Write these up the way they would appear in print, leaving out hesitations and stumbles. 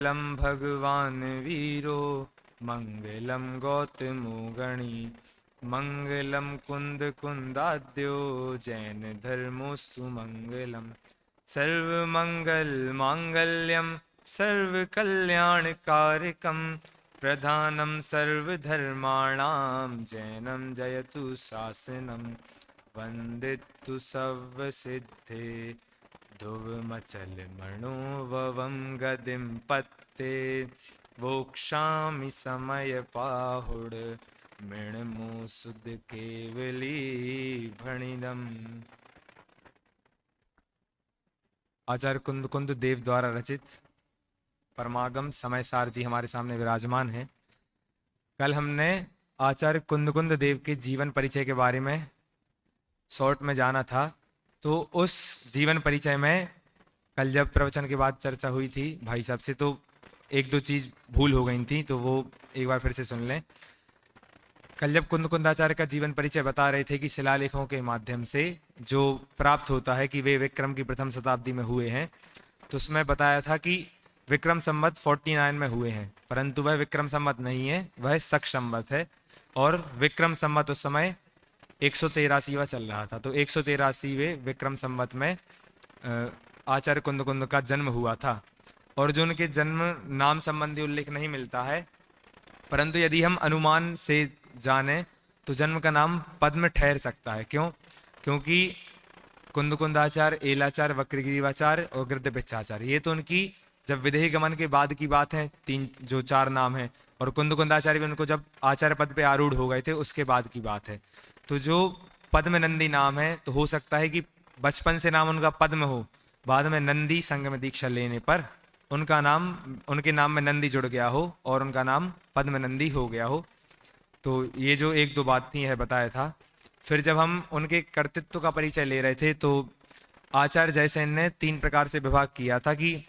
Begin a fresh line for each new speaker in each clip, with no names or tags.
मंगलम भगवान वीरो मंगलम गौतमो गणी मंगलम कुंद कुंदाद्यो जैन धर्मोस्तु मंगलम सर्वमंगल मांगल्यम सर्वकल्याणकारकम प्रधानम सर्वधर्माणां जैनम जयतु शासनम वंदितु सर्वसिद्धे ध्रुवमचल मनोभवं गतिं पत्ते वोक्षामि समय पाहुड मृणमो सुद केवली भणिदम। आचार्य कुंद कुंद देव द्वारा रचित परमागम समयसार जी हमारे सामने विराजमान हैं। कल हमने आचार्य कुंद कुंद देव के जीवन परिचय के बारे में शॉर्ट में जाना था, तो उस जीवन परिचय में कल जब प्रवचन के बाद चर्चा हुई थी भाई साहब से, तो एक दो चीज भूल हो गई थी, तो वो एक बार फिर से सुन लें। कल जब कुंद कुंदाचार्य का जीवन परिचय बता रहे थे कि शिलालेखों के माध्यम से जो प्राप्त होता है कि वे विक्रम की प्रथम शताब्दी में हुए हैं, तो उसमें बताया था कि विक्रम संवत 49 में हुए हैं, परंतु वह विक्रम संवत नहीं है, वह शक संवत है। और विक्रम संवत उस समय 183वां चल रहा था, तो 183वें विक्रम संवत में आचार्य कुंद कुंद का जन्म हुआ था। और जो उनके जन्म नाम संबंधी उल्लेख नहीं मिलता है, परंतु यदि हम अनुमान से जाने तो जन्म का नाम पद्म ठहर सकता है। क्यों? क्योंकि कुंद कुंदाचार्य, एलाचार्य, वक्रग्रीवाचार्य और गृद्धपिच्छाचार्य, ये तो उनकी जब विदेही गमन के बाद की बात है, तीन जो चार नाम है। और कुंद कुंदाचार्य भी उनको जब आचार्य पद पे आरूढ़ हो गए थे उसके बाद की बात है। तो जो पद्मनंदी नाम है, तो हो सकता है कि बचपन से नाम उनका पद्म हो, बाद में नंदी संघ में दीक्षा लेने पर उनका नाम, उनके नाम में नंदी जुड़ गया हो और उनका नाम पद्मनंदी हो गया हो। तो ये जो एक दो बात थी है बताया था। फिर जब हम उनके कर्तृत्व का परिचय ले रहे थे, तो आचार्य जयसेन ने 3 प्रकार से विभाग किया था कि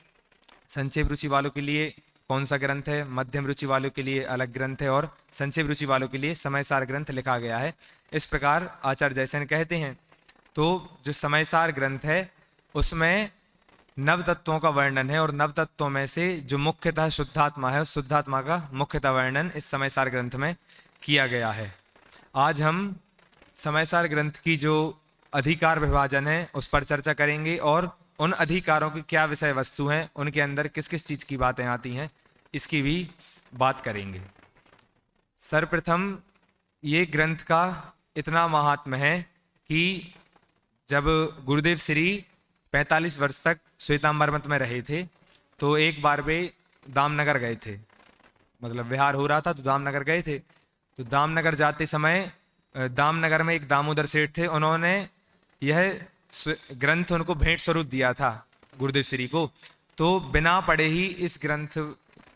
संक्षेप रुचि वालों के लिए कौन सा ग्रंथ है, मध्यम रुचि वालों के लिए अलग ग्रंथ है और संक्षेप रुचि वालों के लिए समयसार ग्रंथ लिखा गया है। इस प्रकार आचार्य जयसेन कहते हैं। तो जो समयसार ग्रंथ है उसमें नव तत्वों का वर्णन है, और नव तत्वों में से जो मुख्यतः शुद्धात्मा है, उस शुद्धात्मा का मुख्यतः वर्णन इस समयसार ग्रंथ में किया गया है। आज हम समयसार ग्रंथ की जो अधिकार विभाजन है उस पर चर्चा करेंगे, और उन अधिकारों की क्या विषय वस्तु हैं, उनके अंदर किस किस चीज की बातें आती हैं, इसकी भी बात करेंगे। सर्वप्रथम ये ग्रंथ का इतना महात्म्य है कि जब गुरुदेव श्री 45 वर्ष तक श्वेतांबर मठ में रहे थे, तो एक बार वे दामनगर गए थे, मतलब विहार हो रहा था तो दामनगर गए थे। तो दामनगर जाते समय दामनगर में एक दामोदर सेठ थे, उन्होंने यह ग्रंथ उनको भेंट स्वरूप दिया था गुरुदेव श्री को। तो बिना पढ़े ही इस ग्रंथ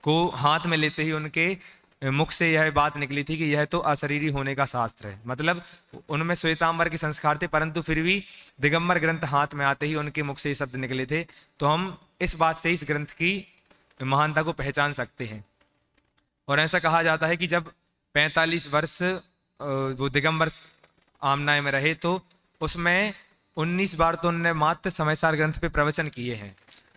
को हाथ में लेते ही उनके मुख से यह बात निकली थी कि यह तो अशरीरी होने का शास्त्र है। मतलब उनमें श्वेतांबर के संस्कार थे, परंतु फिर भी दिगंबर ग्रंथ हाथ में आते ही उनके मुख से ये शब्द निकले थे। तो हम इस बात से इस ग्रंथ की महानता को पहचान सकते हैं। और ऐसा कहा जाता है कि जब 45 वर्ष वो दिगंबर आमनाय में रहे, तो उसमें 19 बार तो उन्होंने मात्र समयसार ग्रंथ पे प्रवचन किए हैं।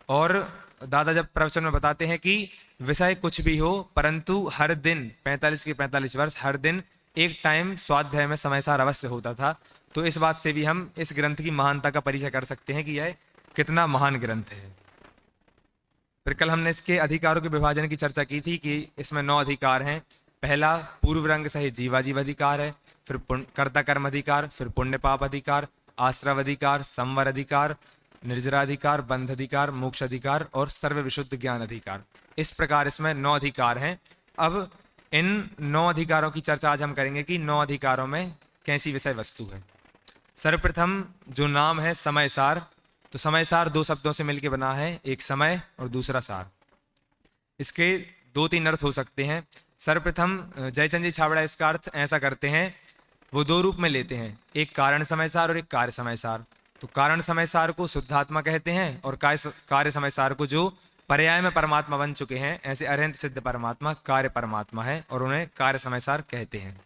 और दादा जब प्रवचन में बताते हैं कि विषय कुछ भी हो, परंतु हर दिन 45 के 45 वर्ष हर दिन एक टाइम स्वाध्याय में समयसार अवश्य होता था। तो इस बात से भी हम इस ग्रंथ की महानता का परिचय कर सकते हैं कि यह कितना महान ग्रंथ है। फिर कल हमने इसके अधिकारों के विभाजन की चर्चा की थी कि इसमें 9 अधिकार हैं। पहला पूर्व रंग सहित जीवाजीव अधिकार है, फिर कर्ता कर्म अधिकार, फिर पुण्य पाप अधिकार, आश्रव अधिकार, संवर अधिकार, निर्जराधिकार, बंध अधिकार, मोक्ष अधिकार और सर्व विशुद्ध ज्ञान अधिकार। इस प्रकार इसमें 9 अधिकार हैं। अब इन 9 अधिकारों की चर्चा आज हम करेंगे कि 9 अधिकारों में कैसी विषय वस्तु है। सर्वप्रथम जो नाम है समयसार, तो समयसार 2 शब्दों से मिलकर बना है, एक समय और दूसरा सार। इसके 2-3 अर्थ हो सकते हैं। सर्वप्रथम जयचंद जी छाबड़ा इसका अर्थ ऐसा करते हैं, वो 2 रूप में लेते हैं, एक कारण समयसार और एक कार्य समयसार। तो कारण समयसार को शुद्धात्मा कहते हैं, और कार्य समयसार को जो पर्याय में परमात्मा बन चुके हैं, ऐसे अरहंत सिद्ध परमात्मा कार्य परमात्मा है, और उन्हें कार्य समयसार कहते हैं।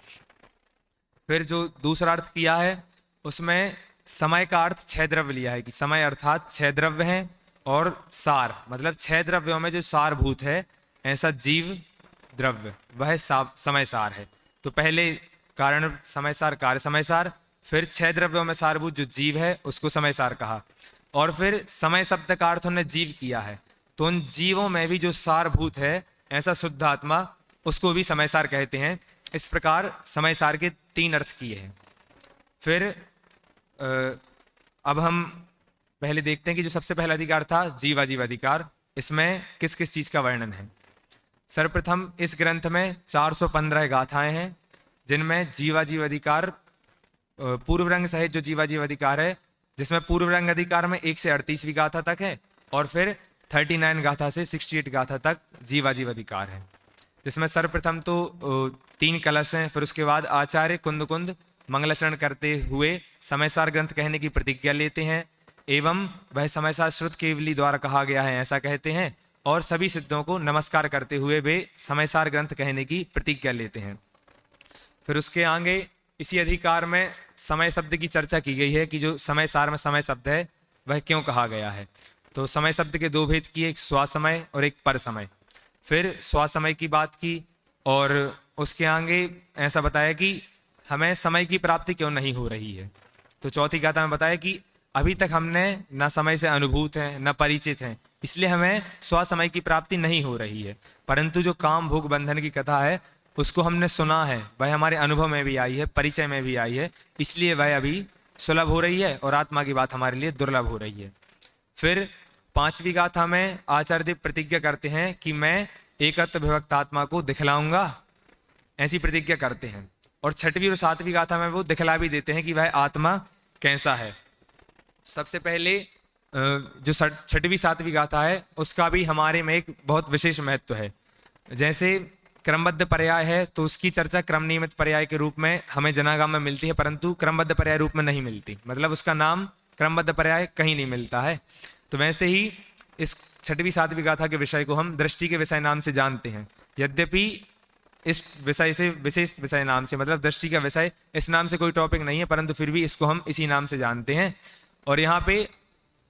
फिर जो दूसरा अर्थ किया है उसमें समय का अर्थ 6 द्रव्य लिया है कि समय अर्थात 6 द्रव्य हैं, और सार, मतलब 6 द्रव्यों में जो सारभूत है ऐसा जीव द्रव्य वह समय सार है। तो पहले कारण समय सार, कार्य समय सार, फिर 6 द्रव्यों में सारभूत जो जीव है उसको समय सार कहा, और फिर समय शब्द का अर्थ उन्होंने जीव किया है, तो उन जीवों में भी जो सारभूत है ऐसा शुद्ध आत्मा उसको भी समय सार कहते हैं। इस प्रकार समय सार के 3 अर्थ किए हैं। फिर अब हम पहले देखते हैं कि जो सबसे पहला अधिकार था जीवाजीव अधिकार, इसमें किस किस चीज का वर्णन है। सर्वप्रथम इस ग्रंथ में 415 गाथाएं हैं, जिनमें जीवाजीव अधिकार पूर्व रंग सहित जो जीवाजीव अधिकार है, जिसमें पूर्व रंग अधिकार में 1 से 38वीं गाथा तक है, और फिर 39 गाथा से 68 गाथा तक जीवाजीव अधिकार है, जिसमें सर्वप्रथम तो 3 कलश हैं। फिर उसके बाद आचार्य कुंद कुंद मंगलाचरण करते हुए समयसार ग्रंथ कहने की प्रतिज्ञा लेते हैं, एवं वह समयसार श्रुत केवली द्वारा कहा गया है ऐसा कहते हैं, और सभी सिद्धों को नमस्कार करते हुए वे समयसार ग्रंथ कहने की प्रतिज्ञा लेते हैं। फिर उसके आगे इसी अधिकार में समय शब्द की चर्चा की गई है कि जो समय सार में समय शब्द है वह क्यों कहा गया है। तो समय शब्द के 2 भेद किए, एक स्वासमय और एक पर समय। फिर स्वासमय की बात की, और उसके आगे ऐसा बताया कि हमें समय की प्राप्ति क्यों नहीं हो रही है। तो चौथी गाथा में बताया कि अभी तक हमने न समय से अनुभूत हैं न परिचित हैं, इसलिए हमें स्वसमय की प्राप्ति नहीं हो रही है। परंतु जो काम भोग बंधन की कथा है उसको हमने सुना है, वह हमारे अनुभव में भी आई है, परिचय में भी आई है, इसलिए वह अभी सुलभ हो रही है और आत्मा की बात हमारे लिए दुर्लभ हो रही है। फिर 5वीं गाथा में आचार्य देव प्रतिज्ञा करते हैं कि मैं एकत्व विभक्त आत्मा को दिखलाऊंगा, ऐसी प्रतिज्ञा करते हैं। और 6वीं और 7वीं गाथा में वो दिखला भी देते हैं कि वह आत्मा कैसा है। सबसे पहले जो 6वीं 7वीं गाथा है उसका भी हमारे में एक बहुत विशेष महत्व है। जैसे क्रमबद्ध पर्याय है तो उसकी चर्चा क्रम नियमित पर्याय के रूप में हमें जनागम में मिलती है, परंतु क्रमबद्ध पर्याय रूप में नहीं मिलती, मतलब उसका नाम क्रमबद्ध पर्याय कहीं नहीं मिलता है। तो वैसे ही इस 6वीं 7वीं गाथा के विषय को हम दृष्टि के विषय नाम से जानते हैं, यद्यपि इस विषय से विशेष विषय नाम से, मतलब दृष्टि का विषय, इस नाम से कोई टॉपिक नहीं है, परंतु फिर भी इसको हम इसी नाम से जानते हैं। और यहाँ पे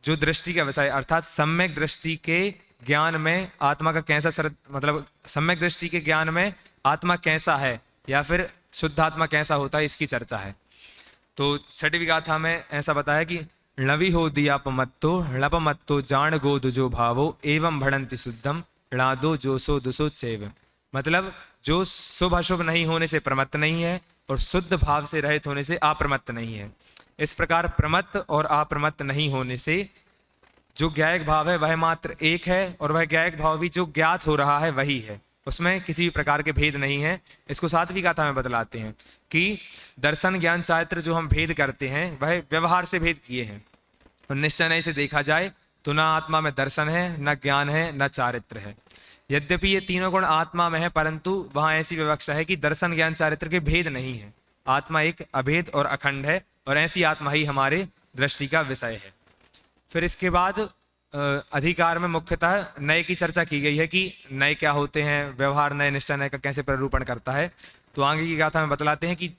जो दृष्टि का विषय अर्थात सम्यक दृष्टि के ज्ञान में आत्मा का कैसा मतलब सम्यक दृष्टि के ज्ञान में आत्मा कैसा है या फिर शुद्ध आत्मा कैसा होता है, इसकी चर्चा है। तो 6वीं गाथा में ऐसा बताया कि णवि हो दियापमत्तो णपमत्तो जान गो दुजो भावो एवं भड़ंति शुद्धम णादो जोसो दुसो चैव, मतलब जो शुभ अशुभ नहीं होने से प्रमत्त नहीं है और शुद्ध भाव से रहित होने से अप्रमत्त नहीं है। इस प्रकार प्रमत्त और अप्रमत्त नहीं होने से जो ज्ञायक भाव है वह मात्र एक है, और वह ज्ञायक भाव भी जो ज्ञात हो रहा है वही है, उसमें किसी भी प्रकार के भेद नहीं है। इसको 7वीं गाथा में बतलाते हैं कि दर्शन ज्ञान चारित्र जो हम भेद करते हैं वह व्यवहार से भेद किए हैं, और निश्चय से देखा जाए तो ना आत्मा में दर्शन है, न ज्ञान है, न चारित्र है। यद्यपि ये तीनों गुण आत्मा में है, परंतु वहां ऐसी विवक्षा है कि दर्शन ज्ञान चारित्र के भेद नहीं है, आत्मा एक अभेद और अखंड है, और ऐसी आत्मा ही हमारे दृष्टि का विषय है। फिर इसके बाद अधिकार में मुख्यतः नए की चर्चा की गई है कि नए क्या होते हैं, व्यवहार नए, निश्चय नए का कैसे प्ररूपण करता है। तो आगे की गाथा में बतलाते हैं कि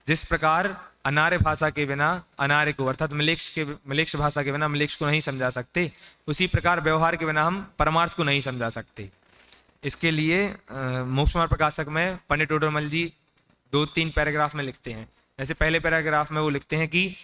जिस प्रकार अनार्य भाषा के बिना अनार्य को अर्थात मिलेक्ष भाषा के बिना मिलेक्ष को नहीं समझा सकते, उसी प्रकार व्यवहार के बिना हम परमार्थ को नहीं समझा सकते। इसके लिए मोक्षमार्ग प्रकाशक में पंडित टोडरमल जी 2-3 पैराग्राफ में लिखते हैं। जैसे पहले पैराग्राफ में वो लिखते हैं कि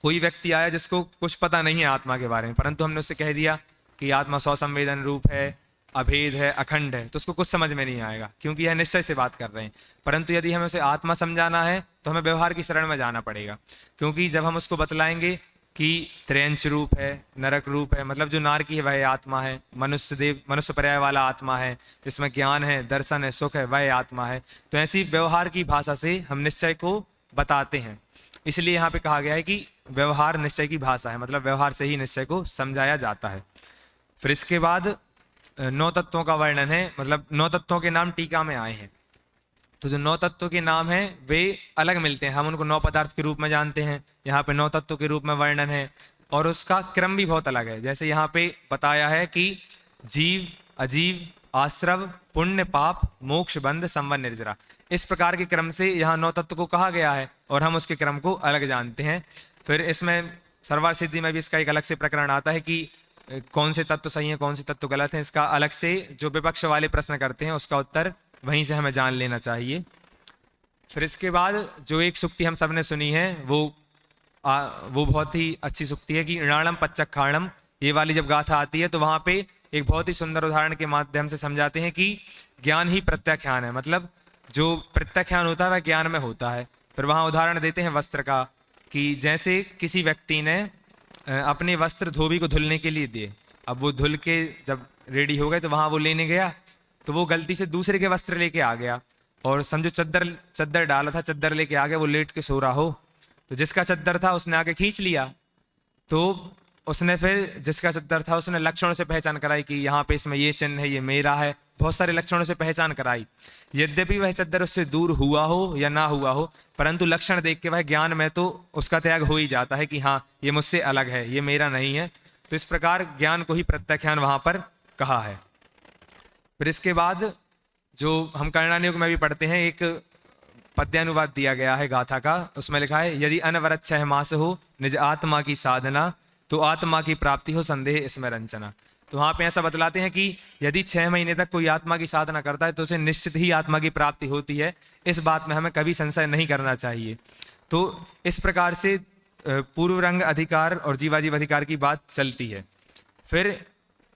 कोई व्यक्ति आया जिसको कुछ पता नहीं है आत्मा के बारे में, परंतु हमने उससे कह दिया कि आत्मा स्वसंवेदन रूप है, अभेद है, अखंड है, तो उसको कुछ समझ में नहीं आएगा क्योंकि यह निश्चय से बात कर रहे हैं। परंतु यदि हमें उसे आत्मा समझाना है तो हमें व्यवहार की शरण में जाना पड़ेगा, क्योंकि जब हम उसको बतलाएंगे कि त्र्यंच रूप है, नरक रूप है, मतलब जो नारकी है वह आत्मा है, मनुष्य पर्याय वाला आत्मा है, जिसमें ज्ञान है, दर्शन है, सुख है, वह आत्मा है, तो ऐसी व्यवहार की भाषा से हम निश्चय को बताते हैं। इसलिए यहाँ पे कहा गया है कि व्यवहार निश्चय की भाषा है, मतलब व्यवहार से ही निश्चय को समझाया जाता है। फिर इसके बाद 9 तत्वों का वर्णन है, मतलब 9 तत्वों के नाम टीका में आए हैं। तो जो 9 तत्वों के नाम हैं वे अलग मिलते हैं, हम उनको 9 पदार्थ के रूप में जानते हैं, यहाँ पे 9 तत्वों के रूप में वर्णन है, और उसका क्रम भी बहुत अलग है। जैसे यहाँ पे बताया है कि जीव, अजीव, आश्रव, पुण्य, पाप, मोक्ष, बंध, संवन, निर्जरा, इस प्रकार के क्रम से यहाँ 9 तत्व को कहा गया है और हम उसके क्रम को अलग जानते हैं। फिर इसमें सर्वार सिद्धि में भी इसका एक अलग से प्रकरण आता है कि कौन से तत्व सही हैं कौन से तत्व गलत हैं, इसका अलग से जो विपक्ष वाले प्रश्न करते हैं उसका उत्तर वहीं से हमें जान लेना चाहिए। फिर इसके बाद जो एक सुक्ति हम सबने सुनी है वो बहुत ही अच्छी सुक्ति है कि ऋणाणम पच्चखाणम, ये वाली जब गाथा आती है तो वहाँ पे एक बहुत ही सुंदर उदाहरण के माध्यम से समझाते हैं कि ज्ञान ही प्रत्याख्यान है, मतलब जो प्रत्याख्यान होता है वह ज्ञान में होता है। फिर वहाँ उदाहरण देते हैं वस्त्र का, कि जैसे किसी व्यक्ति ने अपने वस्त्र धोबी को धुलने के लिए दिए, अब वो धुल के जब रेडी हो गए तो वहाँ वो लेने गया तो वो गलती से दूसरे के वस्त्र लेके आ गया, और समझो चद्दर डाला था, चद्दर लेके आ गया, वो लेट के सो रहा हो, तो जिसका चद्दर था उसने आके खींच लिया, तो उसने फिर जिसका चद्दर था उसने लक्षणों से पहचान कराई कि यहाँ पे इसमें ये चिन्ह है, ये मेरा है, बहुत सारे लक्षणों से पहचान कराई। यद्यपि वह चद्दर उससे दूर हुआ हो या ना हुआ हो, परंतु लक्षण देख के वह ज्ञान में तो उसका त्याग हो ही जाता है कि हाँ ये मुझसे अलग है, ये मेरा नहीं है। तो इस प्रकार ज्ञान को ही प्रत्याख्यान वहां पर कहा है। फिर इसके बाद जो हम कर्णानुयोग में भी पढ़ते हैं, एक पद्यानुवाद दिया गया है गाथा का, उसमें लिखा है यदि अनवरत 6 मास हो निज आत्मा की साधना, तो आत्मा की प्राप्ति हो संदेह इसमें रंचना। तो वहां पे ऐसा बतलाते हैं कि यदि 6 महीने तक कोई आत्मा की साधना करता है तो उसे निश्चित ही आत्मा की प्राप्ति होती है, इस बात में हमें कभी संशय नहीं करना चाहिए। तो इस प्रकार से पूर्व रंग अधिकार और जीवाजीव अधिकार की बात चलती है। फिर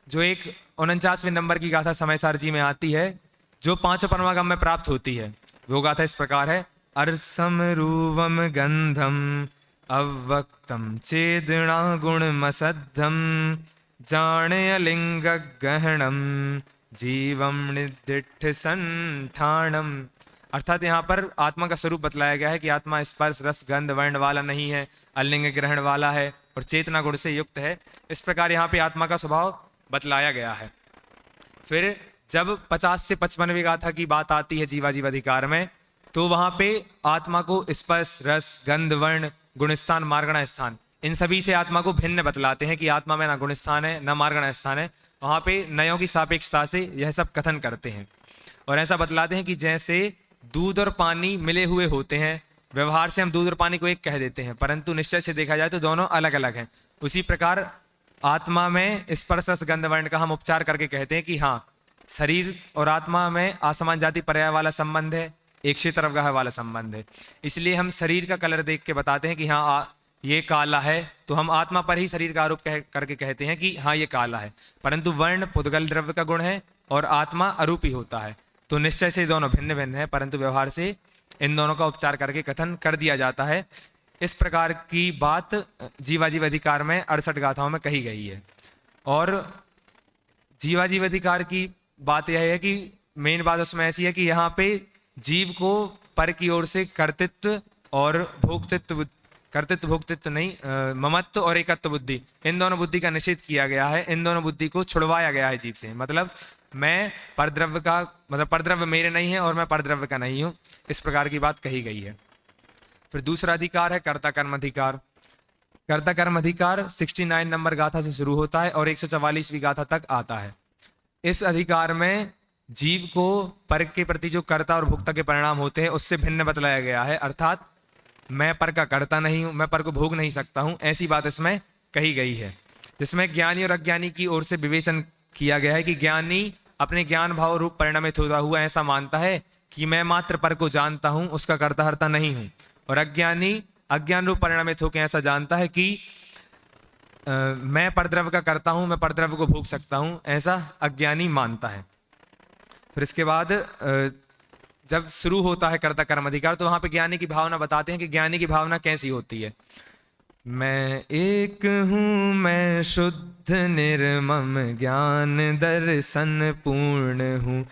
जो एक 49वें नंबर की गाथा समयसार जी में आती है, जो 5 परमागम में प्राप्त होती है, वो गाथा इस प्रकार है। अरसम रूवम गंधम अवक्तम चेदणा गुणमसद्धम जाने लिंग गहणम जीवम निदिठ संठाणम। अर्थात यहाँ पर आत्मा का स्वरूप बतलाया गया है कि आत्मा स्पर्श रस गंध वर्ण वाला नहीं है, अलिंग ग्रहण वाला है और चेतना गुण से युक्त है। इस प्रकार यहाँ पे आत्मा का स्वभाव बतलाया गया है। फिर जब 50 से 55वीं गाथा की बात आती है जीवाजीव अधिकार में, तो वहां पे आत्मा को स्पर्श रस गंध वर्ण गुणस्थान मार्गण स्थान, इन सभी से आत्मा को भिन्न बतलाते हैं कि आत्मा में ना गुण स्थान है ना मार्गण स्थान है। वहां पे नयों की सापेक्षता से यह सब कथन करते हैं और ऐसा बतलाते हैं कि जैसे दूध और पानी मिले हुए होते हैं, व्यवहार से हम दूध और पानी को एक कह देते हैं, परंतु निश्चय से देखा जाए तो दोनों अलग अलग हैं। उसी प्रकार आत्मा में स्पर्श रस गंध वर्ण का हम उपचार करके कहते हैं कि हाँ, शरीर और आत्मा में आसमान जाति पर्याय वाला संबंध है, एक से तरफगाह वाला संबंध है। इसलिए हम शरीर का कलर देख के बताते हैं कि हाँ ये काला है, तो हम आत्मा पर ही शरीर का आरोप करके कहते हैं कि हाँ ये काला है, परंतु वर्ण पुद्गल द्रव्य का गुण है और आत्मा अरूपी होता है। तो निश्चय से दोनों भिन्न भिन्न है, परंतु व्यवहार से इन दोनों का उपचार करके कथन कर दिया जाता है। इस प्रकार की बात जीवाजीव अधिकार में 68 गाथाओं में कही गई है। और जीवाजीव अधिकार की बात यह है कि मेन बात उसमें ऐसी है कि यहाँ पे जीव को पर की ओर से कर्तृत्व और भोक्तृत्व, कर्तृत्व भोक्तृत्व नहीं, ममत्व और एकत्व बुद्धि, इन दोनों बुद्धि का निषेध किया गया है। इन दोनों बुद्धि को छुड़वाया गया है जीव से। मतलब मैं परद्रव्य का, मतलब परद्रव्य मेरे नहीं है और मैं परद्रव्य का नहीं हूं, इस प्रकार की बात कही गई है। फिर दूसरा अधिकार है कर्ता कर्म अधिकार। कर्ता कर्म अधिकार 69 नंबर गाथा से शुरू होता है और 144वीं गाथा तक आता है। इस अधिकार में जीव को पर के प्रति जो कर्ता और भोक्ता के परिणाम होते हैं उससे भिन्न बतलाया गया है। अर्थात मैं पर का कर्ता नहीं हूं, मैं पर को भोग नहीं सकता हूं, ऐसी बात इसमें कही गई है। जिसमें ज्ञानी और अज्ञानी की ओर से विवेचन किया गया है कि ज्ञानी अपने ज्ञान भाव रूप परिणामित होता हुआ ऐसा मानता है कि मैं मात्र पर को जानता हूं, उसका कर्ता हर्ता नहीं हूं, और अज्ञानी अज्ञान रूप परिणामित होकर ऐसा जानता है कि मैं परद्रव्य का करता हूं, मैं परद्रव्य को भोग सकता हूं, ऐसा अज्ञानी मानता है। फिर इसके बाद जब शुरू होता है कर्ता कर्म अधिकार, तो वहां पे ज्ञानी की भावना बताते हैं कि ज्ञानी की भावना कैसी होती है। मैं एक हूं, मैं शुद्ध निर्मम ज्ञान दर्शन पूर्ण हूं,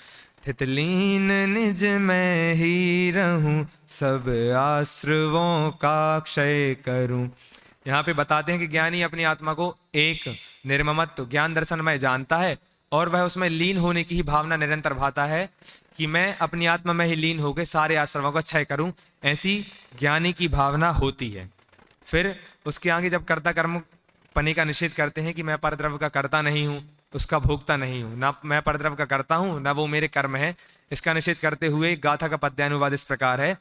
थितलीन निज में ही रहूं, सब आश्रवों का क्षय करूं। यहाँ पे बताते हैं कि ज्ञानी अपनी आत्मा को एक निर्ममत्व ज्ञान दर्शन में जानता है और वह उसमें लीन होने की ही भावना निरंतर भाता है कि मैं अपनी आत्मा में ही लीन होकर सारे आश्रमों का क्षय करूं, ऐसी ज्ञानी की भावना होती है। फिर उसके आगे जब कर्ता कर्म पनी का निषेध करते हैं कि मैं परद्रव्य का कर्ता नहीं हूं, उसका भोगता नहीं हूं, ना मैं परद्रव्य का करता हूं ना वो मेरे कर्म है, इसका निषेध करते हुए गाथा का पद्यानुवाद इस प्रकार है।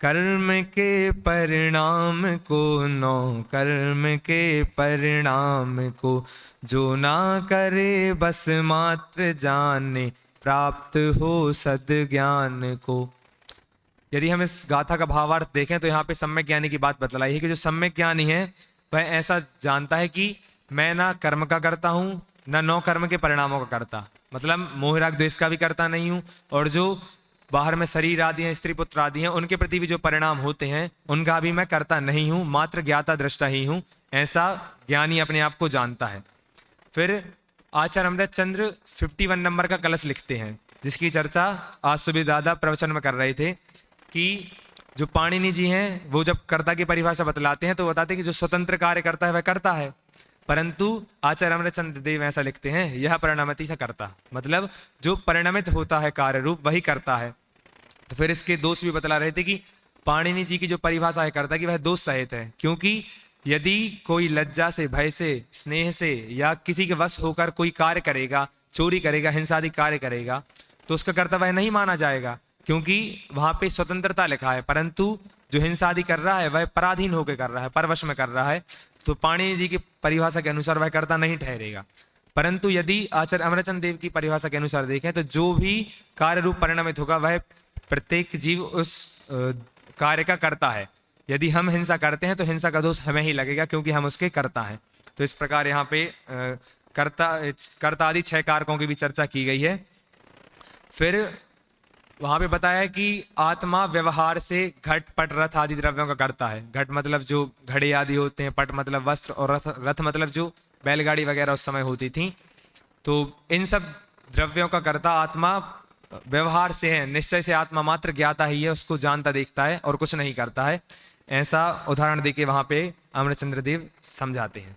कर्म के परिणाम को, नौ कर्म के परिणाम को, जो ना करे बस मात्र जाने, प्राप्त हो सद्ज्ञान को। यदि हम इस गाथा का भावार्थ देखें तो यहाँ पे सम्यक ज्ञानी की बात बतलाई है कि जो सम्यक ज्ञानी है वह ऐसा जानता है कि मैं ना कर्म का करता हूँ, ना नौ कर्म के परिणामों का करता, मतलब मोह राग द्वेष का भी करता नहीं हूँ, और जो बाहर में शरीर आदि हैं, स्त्री पुत्र आदि हैं, उनके प्रति भी जो परिणाम होते हैं उनका भी मैं करता नहीं हूँ, मात्र ज्ञाता दृष्टा ही हूँ, ऐसा ज्ञानी अपने आप को जानता है। फिर आचार्य अमृत चंद्र 51 नंबर का कलश लिखते हैं, जिसकी चर्चा आज सुबह दादा प्रवचन में कर रहे थे कि जो पाणिनि जी हैं वो जब कर्ता की परिभाषा बतलाते हैं तो बताते हैं कि जो स्वतंत्र कार्य करता है वह करता है, परंतु आचार्य अमृतचंद्र देव ऐसा लिखते हैं यह परिणामति से करता, मतलब जो परिणामित होता है कार्य रूप वही करता है। तो फिर इसके दोष भी बतला रहे थे कि पाणिनि जी की जो परिभाषा है कर्ता की वह दोष सहित है, क्योंकि यदि कोई लज्जा से, भय से, स्नेह से या किसी के वश होकर कोई कार्य करेगा, चोरी करेगा, हिंसादि कार्य करेगा, तो उसका कर्ता वह नहीं माना जाएगा, क्योंकि वहां पे स्वतंत्रता लिखा है, परंतु जो हिंसादि कर रहा है वह पराधीन होकर कर रहा है, परवश में कर रहा है, तो पाणिनि जी की परिभाषा के अनुसार वह कर्ता नहीं ठहरेगा। परंतु यदि आचार्य अमरचंद देव की परिभाषा के अनुसार देखें तो जो भी कार्य रूप परिणामित होगा वह प्रत्येक जीव उस कार्य का करता है। यदि हम हिंसा करते हैं तो हिंसा का दोष हमें ही लगेगा, क्योंकि हम उसके कर्ता हैं। तो इस प्रकार यहाँ पे कर्ता आदि 6 कारकों की भी चर्चा की गई है। फिर वहां पे बताया है कि आत्मा व्यवहार से घट पट रथ आदि द्रव्यों का करता है। घट मतलब जो घड़े आदि होते हैं, पट मतलब वस्त्र, और रथ मतलब जो बैलगाड़ी वगैरह उस समय होती थी। तो इन सब द्रव्यों का करता आत्मा व्यवहार से है, निश्चय से आत्मा मात्र ज्ञाता ही है, उसको जानता देखता है और कुछ नहीं करता है। ऐसा उदाहरण देके वहां पे अमरचंद्र देव समझाते हैं।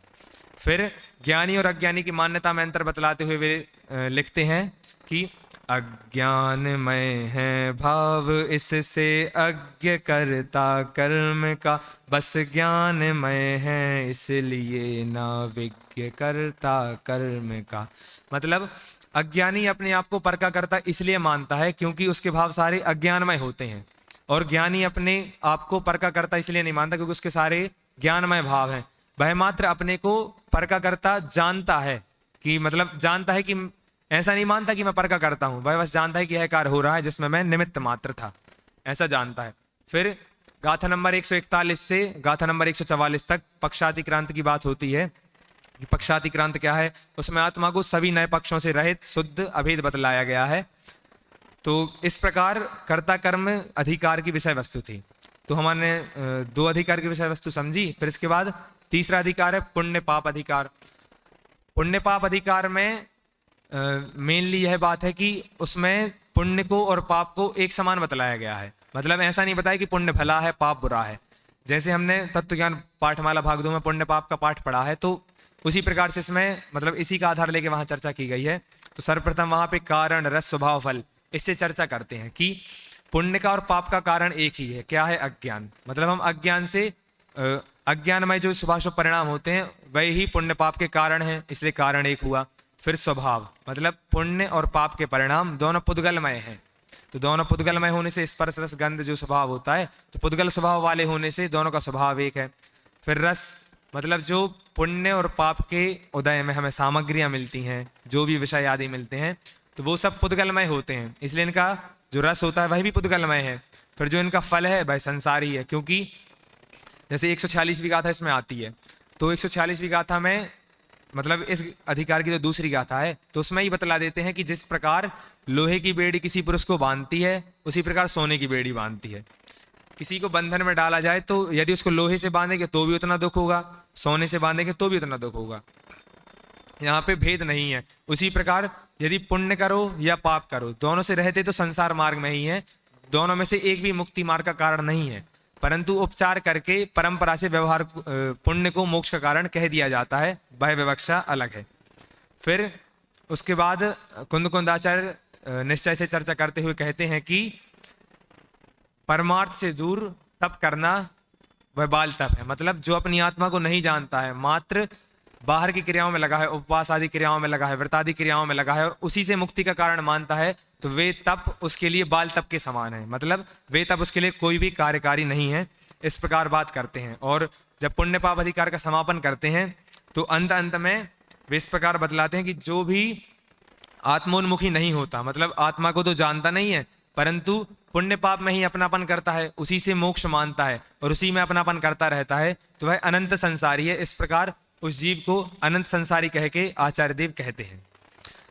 फिर ज्ञानी और अज्ञानी की मान्यता में अंतर बतलाते हुए वे लिखते हैं कि अज्ञानमय है भाव, इससे अज्ञ करता कर्म का, बस ज्ञानमय है इसलिए ना विज्ञ करता कर्म का। मतलब अज्ञानी अपने आप को पर का करता इसलिए मानता है क्योंकि उसके भाव सारे अज्ञानमय होते हैं, और ज्ञानी अपने आप को पर का करता इसलिए नहीं मानता क्योंकि उसके सारे ज्ञानमय भाव हैं। वह मात्र अपने को पर का करता जानता है, कि मतलब जानता है कि ऐसा नहीं मानता कि मैं पर का करता हूं, वह बस जानता है कि यह कार्य हो रहा है जिसमें मैं निमित्त मात्र था, ऐसा जानता है। फिर गाथा नंबर 141 से गाथा नंबर 144 तक पक्षातिक्रांत की बात होती है। पक्षातिक्रांत क्या है? उसमें आत्मा को सभी नए पक्षों से रहित शुद्ध अभेद बतलाया गया है। तो इस प्रकार कर्ता कर्म अधिकार की विषय वस्तु थी। तो हमने 2 अधिकार की विषय वस्तु समझी। फिर इसके बाद तीसरा अधिकार है पुण्य पाप अधिकार। पुण्य पाप अधिकार में मेनली यह बात है कि उसमें पुण्य को और पाप को एक समान बतलाया गया है। मतलब ऐसा नहीं बताया कि पुण्य भला है पाप बुरा है। जैसे हमने तत्व ज्ञान पाठमाला भाग 2 में पुण्य पाप का पाठ पढ़ा है, तो उसी प्रकार से इसमें मतलब इसी का आधार लेके वहां चर्चा की गई है। तो सर्वप्रथम वहां पे कारण रस स्वभाव फल इससे चर्चा करते हैं कि पुण्य का और पाप का कारण एक ही है। क्या है? अज्ञान। मतलब हम अज्ञान से अज्ञानमय जो शुभाशुभ परिणाम होते हैं वही ही पुण्य पाप के कारण है, इसलिए कारण एक हुआ। फिर स्वभाव, मतलब पुण्य और पाप के परिणाम दोनों पुद्गलमय हैं। तो दोनों पुद्गलमय होने से स्पर्श रस गंध जो स्वभाव होता है, तो पुद्गल स्वभाव वाले होने से दोनों का स्वभाव एक है। फिर रस, मतलब जो पुण्य और पाप के उदय में हमें सामग्रियां मिलती हैं, जो भी विषय आदि मिलते हैं, तो वो सब पुद्गलमय होते हैं, इसलिए इनका जो रस होता है वही भी पुद्गलमय है। फिर जो इनका फल है वह संसारी है, क्योंकि जैसे 146वीं गाथा इसमें आती है, तो 146वीं गाथा में मतलब इस अधिकार की जो दूसरी गाथा है तो उसमें ही बतला देते हैं कि जिस प्रकार लोहे की बेड़ी किसी पुरुष को बांधती है, उसी प्रकार सोने की बेड़ी बांधती है। किसी को बंधन में डाला जाए तो यदि उसको लोहे से बांधेंगे तो भी उतना दुख होगा, सोने से बांधेंगे तो भी उतना दुख होगा। यहाँ पे भेद नहीं है। उसी प्रकार यदि पुण्य करो या पाप करो, दोनों से रहते तो संसार मार्ग में ही है, दोनों में से एक भी मुक्ति मार्ग का कारण नहीं है, परंतु उपचार करके परंपरा से व्यवहार पुण्य को मोक्ष का कारण कह दिया जाता है, वह विवक्षा अलग है। फिर उसके बाद कुंदाचार्य निश्चय से चर्चा करते हुए कहते हैं कि परमार्थ से दूर तप करना वह बाल तप है। मतलब जो अपनी आत्मा को नहीं जानता है, मात्र बाहर की क्रियाओं में लगा है, उपवास आदि क्रियाओं में लगा है, व्रत आदि क्रियाओं में लगा है और उसी से मुक्ति का कारण मानता है, तो वे तप उसके लिए बाल तप के समान है। मतलब वे तप उसके लिए कोई भी कार्यकारी नहीं है, इस प्रकार बात करते हैं। और जब पुण्य पाप अधिकार का समापन करते हैं तो अंत अंत में वे इस प्रकार बतलाते हैं कि जो भी आत्मोन्मुखी नहीं होता, मतलब आत्मा को तो जानता नहीं है परंतु पुण्य पाप में ही अपनापन करता है, उसी से मोक्ष मानता है और उसी में अपनापन करता रहता है, तो वह अनंत संसारी है। इस प्रकार उस जीव को अनंत संसारी कह के आचार्य देव कहते हैं।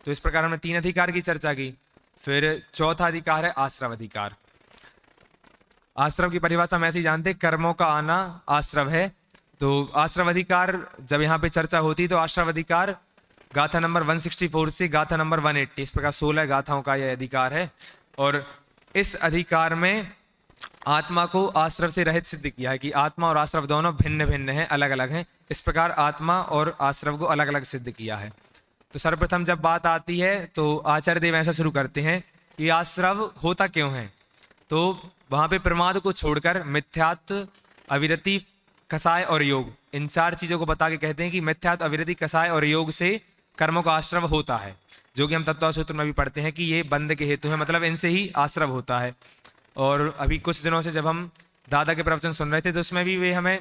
तो इस प्रकार हमने 3 अधिकार की चर्चा की। फिर चौथा अधिकार है आश्रव अधिकार। आश्रव की परिभाषा हम ऐसे ही जानते हैं, कर्मों का आना आश्रव है। तो आश्रव अधिकार जब यहाँ पे चर्चा होती है तो आश्रव अधिकार गाथा नंबर 164 से गाथा नंबर 180, इस प्रकार 16 गाथाओं का यह अधिकार है। और इस अधिकार में आत्मा को आश्रव से रहित सिद्ध किया है कि आत्मा और आश्रव दोनों भिन्न भिन्न हैं, अलग अलग हैं। इस प्रकार आत्मा और आश्रव को अलग अलग सिद्ध किया है। तो सर्वप्रथम जब बात आती है तो आचार्य देव ऐसा शुरू करते हैं कि आश्रव होता क्यों है। तो वहां पे प्रमाद को छोड़कर मिथ्यात्व, अविरति, कसाय और योग, इन 4 चीजों को बता के कहते हैं कि मिथ्यात्व, अविरति, कसाय और योग से कर्मों का आश्रव होता है, जो कि हम तत्व सूत्र में भी पढ़ते हैं कि ये बंध के हेतु है, मतलब इनसे ही आश्रव होता है। और अभी कुछ दिनों से जब हम दादा के प्रवचन सुन रहे थे तो उसमें भी वे हमें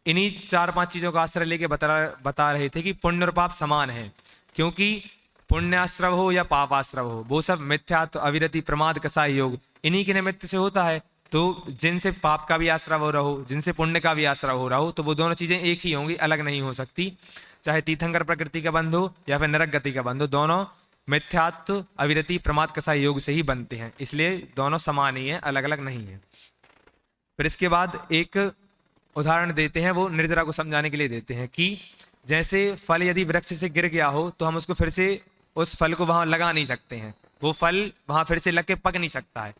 इन्हीं 4-5 चीजों का आश्रय लेके बता रहे थे कि पुण्य और पाप समान है, क्योंकि पुण्याश्रव हो या पाप आश्रव हो, वो सब मिथ्यात्व, अविरति, प्रमाद, कसाय, योग इन्हीं के निमित्त से होता है। तो जिनसे पाप का भी आश्रव हो रहा हो, जिनसे पुण्य का भी आश्रव हो रहा हो, तो वो दोनों चीजें एक ही होंगी, अलग नहीं हो सकती। चाहे तीर्थंकर प्रकृति का बंध हो या फिर नरक गति का बंध हो, दोनों मिथ्यात्व, अविरति, प्रमाद, कसाय, योग से ही बनते हैं, इसलिए दोनों समान ही है, अलग अलग नहीं है। फिर इसके बाद एक उदाहरण देते हैं, वो निर्जरा को समझाने के लिए देते हैं कि जैसे फल यदि वृक्ष से गिर गया हो तो हम उसको फिर से उस फल को वहां लगा नहीं सकते हैं, वो फल वहां फिर से लग के पक नहीं सकता है।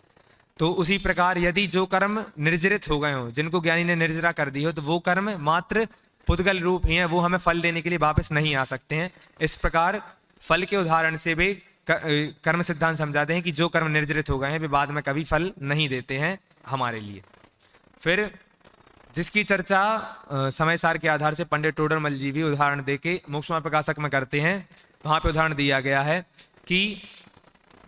तो उसी प्रकार यदि जो कर्म निर्जरित हो गए हो, जिनको ज्ञानी ने निर्जरा कर दी हो, तो वो कर्म मात्र पुद्गल रूप ही है, वो हमें फल देने के लिए वापस नहीं आ सकते हैं। इस प्रकार फल के उदाहरण से भी कर्म सिद्धांत समझाते हैं कि जो कर्म निर्जरित हो गए हैं वे बाद में कभी फल नहीं देते हैं हमारे लिए। फिर जिसकी चर्चा समय सार के आधार से पंडित टोडरमल जी भी उदाहरण देके मोक्षमा प्रकाशक में करते हैं। वहां पे उदाहरण दिया गया है कि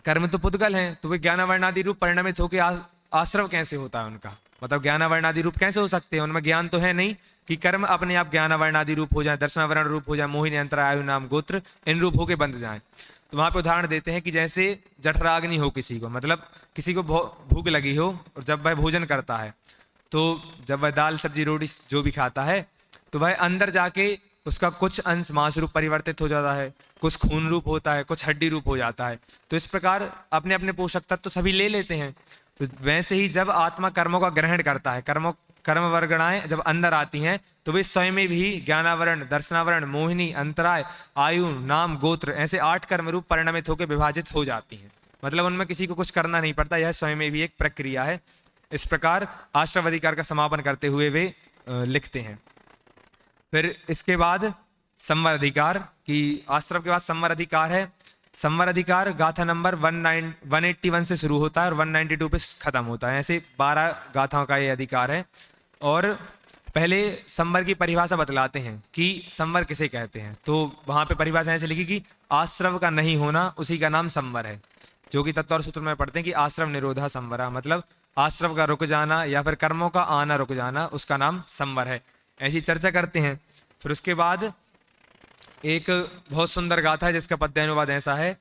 कर्म तो पुद्गल हैं, तो वे ज्ञानावर्णादि रूप परिणमित होकर आश्रव कैसे होता है उनका, मतलब ज्ञानावर्णादि रूप कैसे हो सकते हैं, उनमें ज्ञान तो है नहीं कि कर्म अपने आप ज्ञानावर्णादि रूप हो जाए, दर्शनावरण रूप हो जाए, मोहिनी, अंतर, आयु, नाम, गोत्र इन रूप होके बंध जाए। तो वहां पे उदाहरण देते हैं कि जैसे जठराग्नि हो किसी को, मतलब किसी को भूख लगी हो और जब वह भोजन करता है तो जब वह दाल सब्जी रोटी जो भी खाता है तो वह अंदर जाके उसका कुछ अंश मांस रूप परिवर्तित हो जाता है, कुछ खून रूप होता है, कुछ हड्डी रूप हो जाता है। तो इस प्रकार अपने अपने पोषक तत्व तो सभी ले लेते हैं। तो वैसे ही जब आत्मा कर्मों का ग्रहण करता है, कर्म वर्गणाएं जब अंदर आती हैं तो वे स्वयं में भी ज्ञानावरण, दर्शनावरण, मोहिनी, अंतराय, आयु, नाम, गोत्र ऐसे 8 कर्म रूप परिणमित होकर विभाजित हो जाती हैं। मतलब उनमें किसी को कुछ करना नहीं पड़ता, यह स्वयं में भी एक प्रक्रिया है। इस प्रकार आश्रव अधिकार का समापन करते हुए वे लिखते हैं। फिर इसके बाद संवर अधिकार की, आश्रव के बाद संवर अधिकार है। संवर अधिकार गाथा नंबर 181 से शुरू होता है और 192 पे खत्म होता है। ऐसे 12 गाथाओं का ये अधिकार है। और पहले संवर की परिभाषा बतलाते हैं कि संवर किसे कहते हैं। तो वहां पे परिभाषा ऐसे लिखी कि आश्रव का नहीं होना उसी का नाम संवर है, जो कि तत्व और सूत्र में पढ़ते हैं कि आश्रव निरोधा संवरा, मतलब आश्रव का रुक जाना या फिर कर्मों का आना रुक जाना, उसका नाम संवर है। ऐसी चर्चा करते हैं। फिर उसके बाद एक बहुत सुंदर गाथा है जिसका पद्यानुवाद ऐसा है,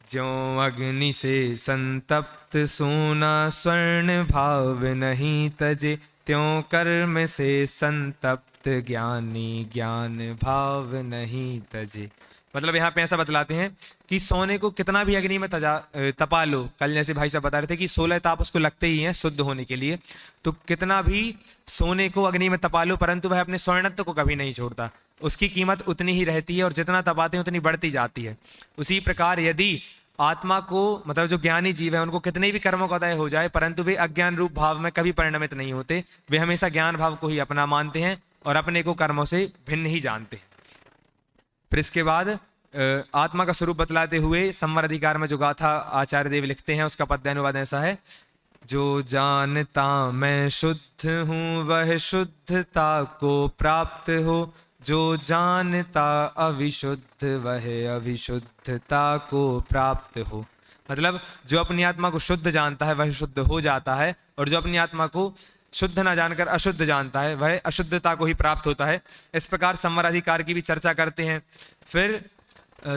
ज्यों अग्नि से संतप्त सोना स्वर्ण भाव नहीं तजे, त्यों कर्म से संतप्त ज्ञानी ज्ञान भाव नहीं तजे। मतलब यहाँ पे ऐसा बतलाते हैं कि सोने को कितना भी अग्नि में तपा लो, कल जैसे भाई साहब बता रहे थे कि 16 ताप उसको लगते ही हैं शुद्ध होने के लिए, तो कितना भी सोने को अग्नि में तपा लो परंतु वह अपने स्वर्णत्व को कभी नहीं छोड़ता, उसकी कीमत उतनी ही रहती है और जितना तपाते हैं उतनी बढ़ती जाती है। उसी प्रकार यदि आत्मा को, मतलब जो ज्ञानी जीव है, उनको कितने भी कर्मों का उदय हो जाए परंतु वे अज्ञान रूप भाव में कभी परिणमित नहीं होते, वे हमेशा ज्ञान भाव को ही अपना मानते हैं और अपने को कर्मों से भिन्न ही जानते हैं। फिर इसके बाद आत्मा का स्वरूप बतलाते हुए संवर अधिकार में जो गाथा आचार्य देव लिखते हैं उसका पद्यानुवाद ऐसा है, जो जानता मैं शुद्ध हूँ वह शुद्धता को प्राप्त हो, जो जानता अविशुद्ध वह अविशुद्धता को प्राप्त हो। मतलब जो अपनी आत्मा को शुद्ध जानता है वह शुद्ध हो जाता है, और जो अपनी आत्मा को शुद्ध ना जानकर अशुद्ध जानता है वह अशुद्धता को ही प्राप्त होता है। इस प्रकार संवर अधिकार की भी चर्चा करते हैं। फिर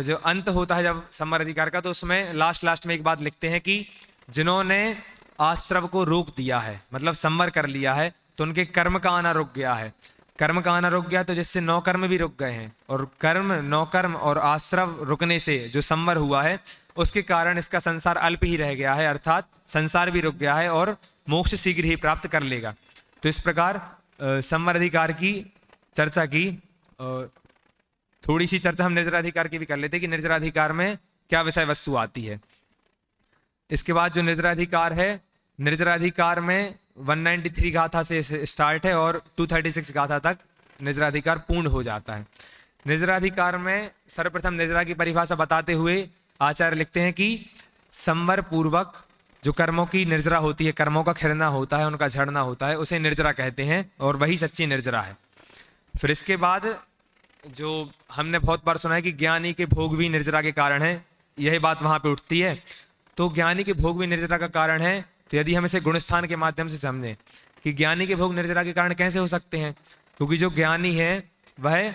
जो अंत होता है जब संवर अधिकार का, तो उसमें लास्ट में एक बात लिखते हैं कि जिन्होंने आश्रव को रोक दिया है, मतलब संवर कर लिया है, तो उनके कर्म का आना रुक गया है। कर्म का आना रुक गया तो जिससे नौ कर्म भी रुक गए हैं, और नौ कर्म और आश्रव रुकने से जो संवर हुआ है उसके कारण इसका संसार अल्प ही रह गया है, अर्थात संसार भी रुक गया है और मोक्ष शीघ्र ही प्राप्त कर लेगा। तो इस प्रकार संवर अधिकार की चर्चा की। थोड़ी सी चर्चा हम निर्जराधिकार की भी कर लेते हैं कि निर्जराधिकार में क्या विषय वस्तु आती है। इसके बाद जो निर्जराधिकार है, निर्जराधिकार में 193 गाथा से स्टार्ट है और 236 गाथा तक निर्जराधिकार पूर्ण हो जाता है। निर्जराधिकार में सर्वप्रथम निर्जरा की परिभाषा बताते हुए आचार्य लिखते हैं कि संवर पूर्वक जो कर्मों की निर्जरा होती है, कर्मों का खिरना होता है, उनका झड़ना होता है, उसे निर्जरा कहते हैं और वही सच्ची निर्जरा है। फिर इसके बाद जो हमने बहुत बार सुना है कि ज्ञानी के भोग भी निर्जरा के कारण है, यही बात वहां पे उठती है। तो ज्ञानी के भोग भी निर्जरा का कारण है, तो यदि हम इसे गुणस्थान के माध्यम से समझें कि ज्ञानी के भोग निर्जरा के कारण कैसे हो सकते हैं, क्योंकि जो ज्ञानी है वह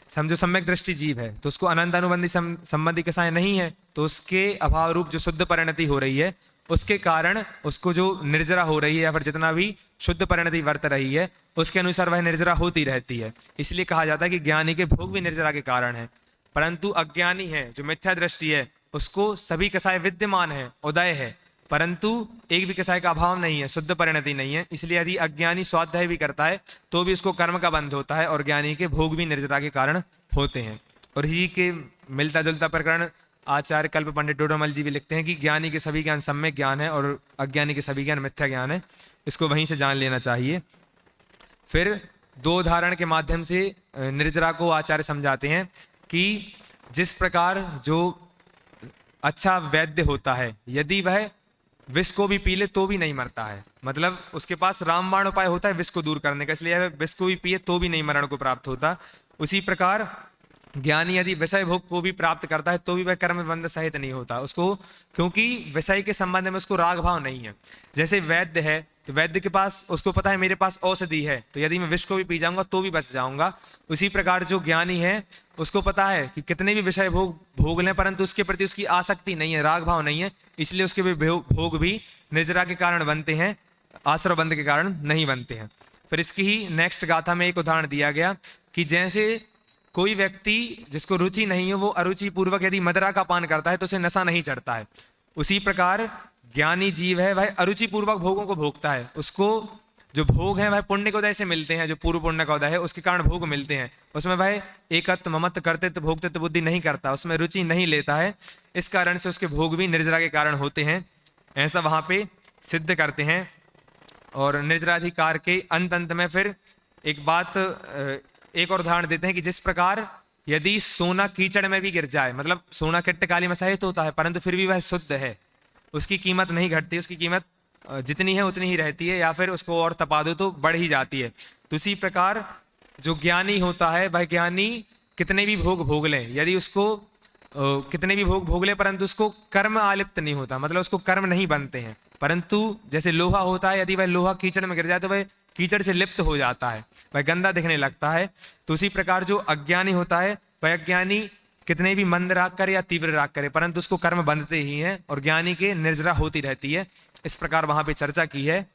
समझो सम्यक दृष्टि जीव है, तो उसको अनंत अनुबंधी संबंधी कसाय नहीं है, तो उसके अभाव रूप जो शुद्ध परिणति हो रही है उसके कारण उसको जो निर्जरा हो रही है या फिर जितना भी शुद्ध परिणति वर्त रही है उसके अनुसार वह निर्जरा होती रहती है। इसलिए कहा जाता है कि ज्ञानी के भोग भी निर्जरा के कारण है। परंतु अज्ञानी है जो मिथ्या दृष्टि है, उसको सभी कसाय विद्यमान है, उदय है, परंतु एक भी कसाय का अभाव नहीं है, शुद्ध परिणति नहीं है। इसलिए यदि अज्ञानी स्वाध्याय भी करता है तो भी उसको कर्म का बंध होता है, और ज्ञानी के भोग भी निर्जरा के कारण होते हैं। और इसी के मिलता जुलता प्रकरण आचार्य कल्प पंडित डोडोमल जी भी लिखते हैं कि ज्ञानी के सभी ज्ञान सम्यक ज्ञान है और अज्ञानी के सभी ज्ञान मिथ्या ज्ञान है, इसको वहीं से जान लेना चाहिए। फिर दो उदाहरण के माध्यम से निर्जरा को आचार्य समझाते हैं कि जिस प्रकार जो अच्छा वैद्य होता है, यदि वह विष को भी पी ले तो भी नहीं मरता है, मतलब उसके पास रामबाण उपाय होता है विष को दूर करने का, इसलिए वह विष को भी पिए तो भी नहीं मरण को प्राप्त होता। उसी प्रकार ज्ञानी यदि विषय भोग को भी प्राप्त करता है तो भी वह कर्म बंध सहित नहीं होता उसको, क्योंकि विषय के संबंध में उसको राग भाव नहीं है। जैसे वैद्य है तो वैद्य के पास उसको पता है मेरे पास औषधि है, तो यदि मैं विष को भी पी जाऊंगा तो भी बच जाऊंगा। उसी प्रकार जो ज्ञानी है उसको पता है कि कितने भी विषय भोग लें परंतु उसके प्रति उसकी आसक्ति नहीं है, राग भाव नहीं है, इसलिए उसके भी भोग भी निर्जरा के कारण बनते हैं, आश्रव बंध के कारण नहीं बनते हैं। फिर इसकी ही नेक्स्ट गाथा में एक उदाहरण दिया गया कि जैसे कोई व्यक्ति जिसको रुचि नहीं है वो अरुचि पूर्वक यदि मदिरा का पान करता है तो उसे नशा नहीं चढ़ता है, उसी प्रकार ज्ञानी जीव है वह अरुचि पूर्वक भोगों को भोगता है, उसको जो भोग है वह पुण्य के उदय से मिलते हैं, जो पूर्व पुण्य का उदय है उसके कारण भोग मिलते हैं, उसमें वह एकत्व ममत्व कर्तृत्व भोक्तृत्व बुद्धि नहीं करता, उसमें रुचि नहीं लेता है, इस कारण से उसके भोग भी निर्जरा के कारण होते हैं, ऐसा वहां पे सिद्ध करते हैं। और निर्जराधिकार के अंत में फिर एक बात एक और उदाहरण देते हैं कि जिस प्रकार यदि सोना कीचड़ में भी गिर जाए, मतलब सोना किट्ट काली में सहित होता है परंतु फिर भी वह शुद्ध है, उसकी कीमत नहीं घटती, उसकी कीमत जितनी है उतनी ही रहती है, या फिर उसको और तपा दो तो बढ़ ही जाती है। तो उसी प्रकार जो ज्ञानी होता है वह ज्ञानी कितने भी भोग भोग ले, यदि उसको कितने भी भोग भोग ले परंतु उसको कर्म आलिप्त नहीं होता, मतलब उसको कर्म नहीं बनते हैं। परंतु जैसे लोहा होता है, यदि वह लोहा कीचड़ में गिर जाए तो वह कीचड़ से लिप्त हो जाता है, वह गंदा दिखने लगता है। तो उसी प्रकार जो अज्ञानी होता है वह अज्ञानी कितने भी मंद राग करे या तीव्र राग करे परंतु उसको कर्म बंधते ही हैं, और ज्ञानी के निर्जरा होती रहती है। इस प्रकार वहां पे चर्चा की है।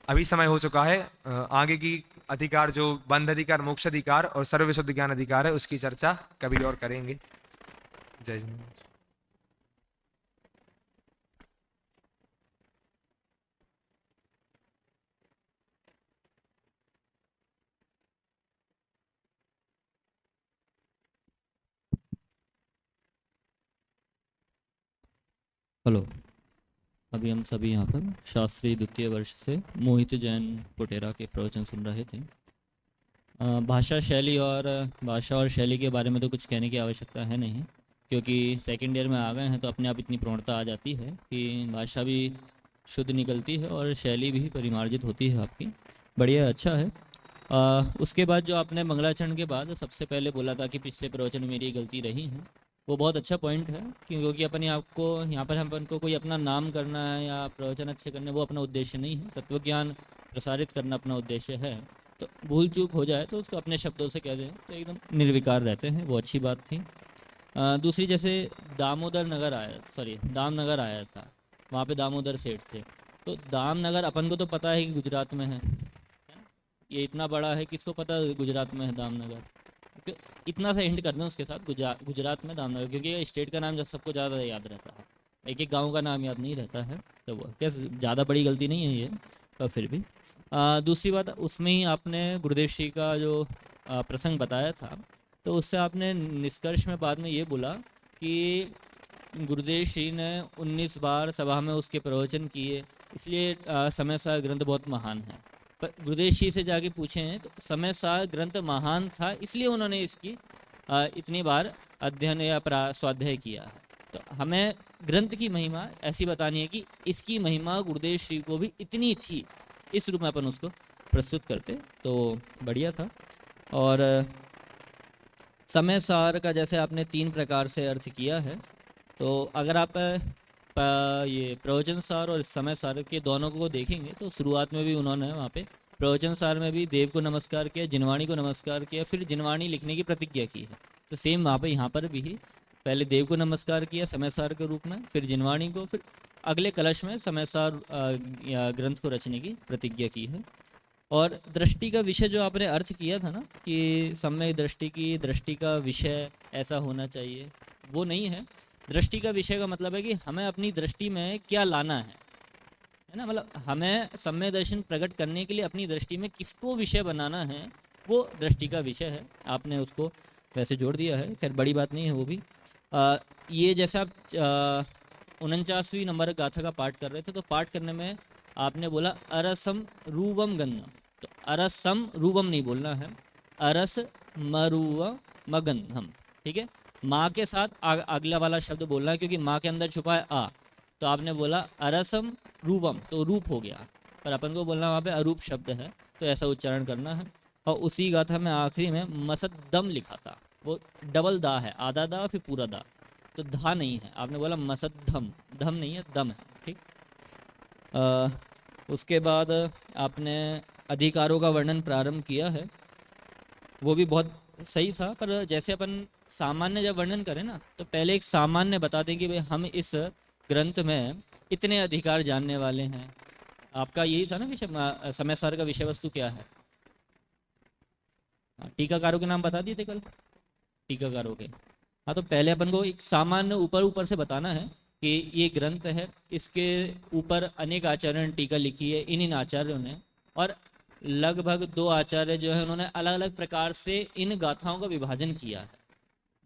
अभी समय हो चुका है, आगे की अधिकार जो बंध अधिकार, मोक्ष अधिकार और सर्वविशुद्ध ज्ञान अधिकार है उसकी चर्चा कभी और करेंगे। जय जिनेन्द्र।
हेलो, अभी हम सभी यहाँ पर शास्त्री द्वितीय वर्ष से मोहित जैन पोटेरा के प्रवचन सुन रहे थे। भाषा शैली और भाषा और शैली के बारे में तो कुछ कहने की आवश्यकता है नहीं, क्योंकि सेकेंड ईयर में आ गए हैं तो अपने आप इतनी प्रवणता आ जाती है कि भाषा भी शुद्ध निकलती है और शैली भी परिमार्जित होती है आपकी। बढ़िया, अच्छा है। उसके बाद जो आपने मंगलाचरण के बाद सबसे पहले बोला था कि पिछले प्रवचन में मेरी गलती रही है, वो बहुत अच्छा पॉइंट है, क्योंकि अपने आप को यहाँ पर हम अपन को कोई अपना नाम करना है या प्रवचन अच्छे करने, वो अपना उद्देश्य नहीं है। तत्व ज्ञान प्रसारित करना अपना उद्देश्य है। तो भूल चूक हो जाए तो उसको अपने शब्दों से कह दें तो एकदम निर्विकार रहते हैं, वो अच्छी बात थी। दूसरी, जैसे दामनगर आया था, वहाँ पे दामोदर सेठ थे। तो दामनगर अपन को तो पता है कि गुजरात में है ना? ये इतना बड़ा है, किसको पता है गुजरात में है दामनगर? इतना सा हिंट कर दें उसके साथ, गुजरात में दामनगर, क्योंकि ये स्टेट का नाम जब सबको ज़्यादा याद रहता है, एक एक गांव का नाम याद नहीं रहता है। तो वो क्या ज़्यादा बड़ी गलती नहीं है ये, पर फिर भी। दूसरी बात, उसमें ही आपने गुरुदेव श्री का जो प्रसंग बताया था, तो उससे आपने निष्कर्ष में बाद में ये बोला कि गुरुदेव श्री ने 19 बार सभा में उसके प्रवचन किए, इसलिए समय सार ग्रंथ बहुत महान है। पर गुरुदेव श्री से जाके पूछें तो समय सार ग्रंथ महान था इसलिए उन्होंने इसकी इतनी बार अध्ययन या स्वाध्याय किया है। तो हमें ग्रंथ की महिमा ऐसी बतानी है कि इसकी महिमा गुरुदेव श्री को भी इतनी थी, इस रूप में अपन उसको प्रस्तुत करते तो बढ़िया था। और समय सार का जैसे आपने 3 प्रकार से अर्थ किया है, तो अगर आप ये प्रवचन सार और समय सार के दोनों को देखेंगे तो शुरुआत में भी उन्होंने वहाँ पे प्रवचन सार में भी देव को नमस्कार किया, जिनवाणी को नमस्कार किया, फिर जिनवाणी लिखने की प्रतिज्ञा की है। तो सेम वहाँ पे यहाँ पर भी पहले देव को नमस्कार किया समय सार के रूप में, फिर जिनवाणी को, फिर अगले कलश में समय सार या ग्रंथ को रचने की प्रतिज्ञा की है। और दृष्टि का विषय जो आपने अर्थ किया था ना कि सम्यक दृष्टि की दृष्टि का विषय ऐसा होना चाहिए, वो नहीं है। दृष्टि का विषय का मतलब है कि हमें अपनी दृष्टि में क्या लाना है ना, मतलब हमें सम्यक दर्शन प्रकट करने के लिए अपनी दृष्टि में किसको विषय बनाना है, वो दृष्टि का विषय है। आपने उसको वैसे जोड़ दिया है, खैर बड़ी बात नहीं है वो भी। ये जैसे आप 49वीं नंबर गाथा का पाठ कर रहे थे, तो पाठ करने में आपने बोला अरसम रूवम गंधम, तो अरसम रूवम नहीं बोलना है, अरस मरुव मगंधम, ठीक है। माँ के साथ अगला वाला शब्द बोलना है, क्योंकि माँ के अंदर छुपा है आ, तो आपने बोला अरसम रूवम, तो रूप हो गया, पर अपन को बोलना वहाँ पे अरूप शब्द है, तो ऐसा उच्चारण करना है। और उसी गाथा में आखिरी में मसद्दम लिखा था, वो डबल दा है, आधा दा फिर पूरा दा, तो धा नहीं है, आपने बोला मसद्दम, धम नहीं है, दम है, ठीक। उसके बाद आपने अधिकारों का वर्णन प्रारंभ किया है, वो भी बहुत सही था, पर जैसे अपन सामान्य जब वर्णन करें ना, तो पहले एक सामान्य बता दें कि भाई हम इस ग्रंथ में इतने अधिकार जानने वाले हैं। आपका यही था ना विषय, समय सार का विषय वस्तु क्या है? टीकाकारों के नाम बता दिए थे कल, टीकाकारों के। हाँ, तो पहले अपन को एक सामान्य ऊपर ऊपर से बताना है कि ये ग्रंथ है, इसके ऊपर अनेक आचार्यों ने टीका लिखी है, इन आचार्यों ने, और लगभग 2 आचार्य जो है उन्होंने अलग अलग प्रकार से इन गाथाओं का विभाजन किया है।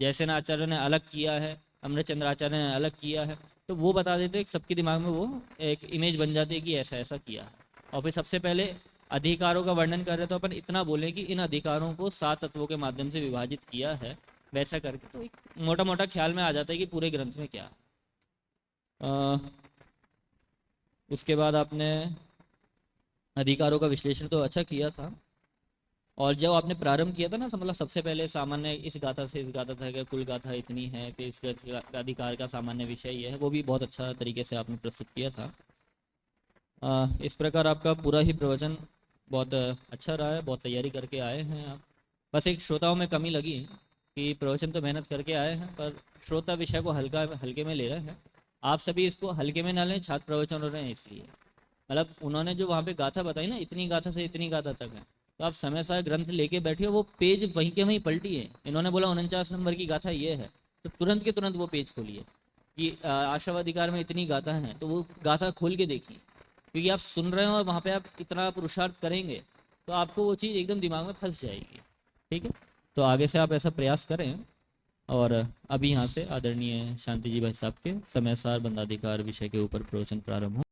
जैसे न आचार्य ने अलग किया है, अमृतचंद्र आचार्य ने अलग किया है, तो वो बता देते, सबके दिमाग में वो एक इमेज बन जाती है कि ऐसा ऐसा किया है। और फिर सबसे पहले अधिकारों का वर्णन कर रहे तो अपन इतना बोले कि इन अधिकारों को 7 तत्वों के माध्यम से विभाजित किया है, वैसा करके तो एक मोटा मोटा ख्याल में आ जाता है कि पूरे ग्रंथ में क्या है। उसके बाद आपने अधिकारों का विश्लेषण तो अच्छा किया था, और जब आपने प्रारंभ किया था ना, मतलब सबसे पहले सामान्य इस गाथा से इस गाथा तक कुल गाथा इतनी है, फिर इसके अधिकार का सामान्य विषय ये है, वो भी बहुत अच्छा तरीके से आपने प्रस्तुत किया था। इस प्रकार आपका पूरा ही प्रवचन बहुत अच्छा रहा है, बहुत तैयारी करके आए हैं आप। बस एक श्रोताओं में कमी लगी कि प्रवचन तो मेहनत करके आए हैं, पर श्रोता विषय को हल्के में ले रहे हैं। आप सभी इसको हल्के में ना लें, छात्र प्रवचन हो रहे हैं इसलिए। मतलब उन्होंने जो वहाँ पे गाथा बताई ना, इतनी गाथा से इतनी गाथा तक है, तो आप समय सार ग्रंथ लेके बैठिए, वो पेज वहीं के वहीं पलटिए। इन्होंने बोला 49 नंबर की गाथा ये है, तो तुरंत के तुरंत वो पेज खोलिए कि आश्रवाधिकार में इतनी गाथा है, तो वो गाथा खोल के देखिए, क्योंकि आप सुन रहे हो और वहाँ पे आप इतना पुरुषार्थ करेंगे तो आपको वो चीज़ एकदम दिमाग में फंस जाएगी, ठीक है। तो आगे से आप ऐसा प्रयास करें। और अभी यहाँ से आदरणीय शांति जी भाई साहब के समय सार बंधाधिकार विषय के ऊपर प्रवचन प्रारंभ हो।